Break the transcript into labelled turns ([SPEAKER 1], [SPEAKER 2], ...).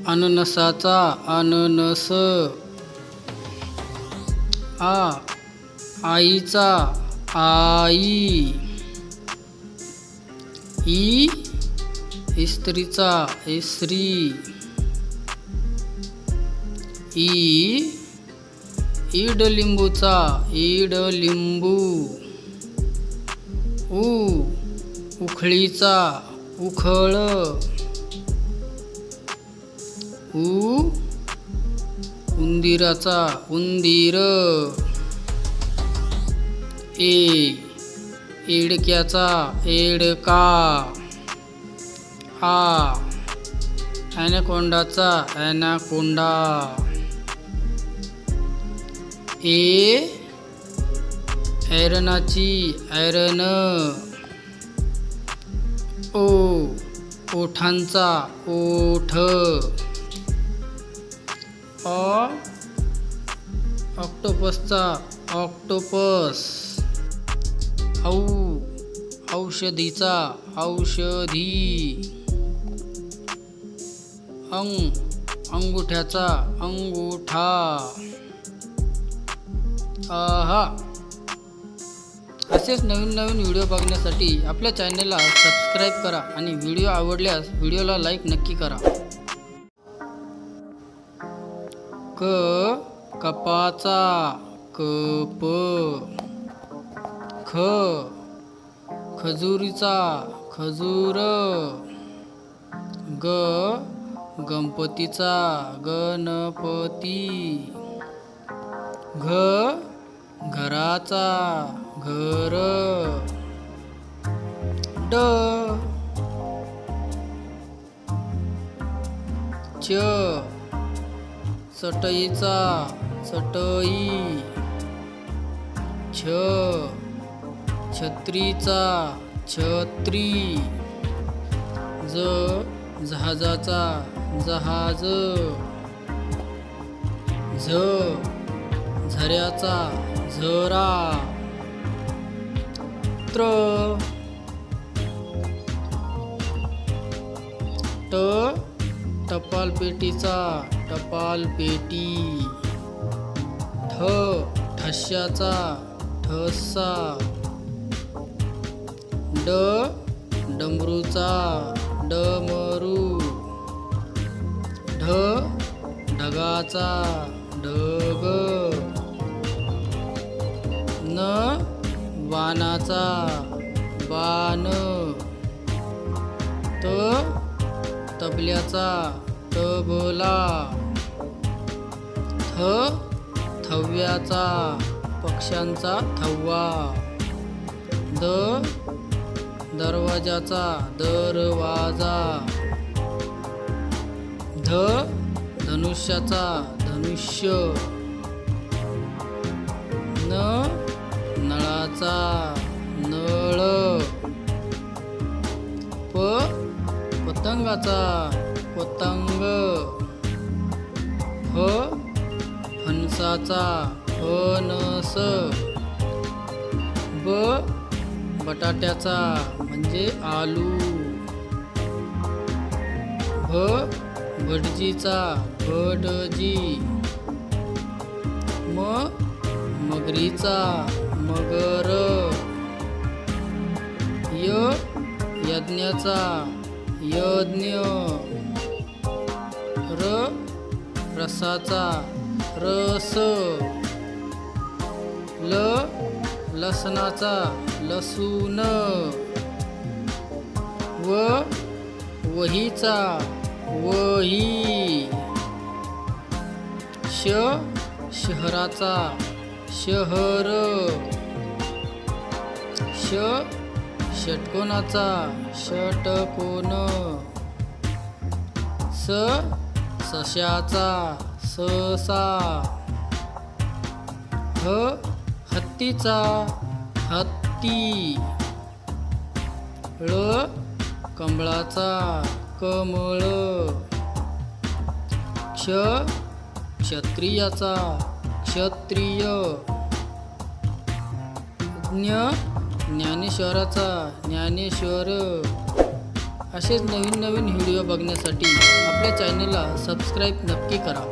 [SPEAKER 1] अननसाचा अननस. आईचा आई. इस्त्रीचा इस्त्री. इडलिंबूचा इडलिंबू. उखळीचा उखळ. उंदीराचा उंदीर. एडक्याचा एडका. ॲनाकोंडाचा ॲनाकोंडा. ऐरणाची ऐरण. ओठांचा ओठ. ऑक्टोपसचा ऑक्टोपस. औषधीचा औषधी. अंगुठ्याचा अंगुठा. असेच नवीन नवीन व्हिडिओ बघण्यासाठी आपल्या चॅनलला सबस्क्राईब करा आणि व्हिडिओ आवडल्यास व्हिडिओला लाईक नक्की करा. कपाचा कप. खजुरीचा खजूर. गणपतीचा गणपती. घराचा घर. चटईचा चटई. छत्रीचा छत्री. जहाजाचा जहाज. झऱ्याचा झरा. टपालपेटीचा टपालपेटी. ठश्याचा ठसा. डमरूचा डमरू. ढगाचा ढग. वानाचा बाण. तबल्याचा तबला. थव्याचा पक्ष्यांचा थव्वा. दरवाजाचा दरवाजा. धनुष्याचा धनुष्य. नळाचा नळ. पतंगाचा पतंग. फणसाचा फणस. बटाट्याचा म्हणजे आलू. भटजीचा भटजी. मगरीचा मगर. यज्ञाचा यज्ञ. रसाचा रस. लसणाचा लसूण. वहीचा वही. शहराचा शहर. षटकोनाचा षटकोन. सश्याचा ससा. हत्तीचा हत्ती. कमळाचा कमळ. क्षत्रियाचा क्षत्रिय. ज्ञानेश्वराचा ज्ञानेश्वर. असेच नवीन नवीन व्हिडिओ बघण्यासाठी आपल्या चॅनलला सबस्क्राईब नक्की करा.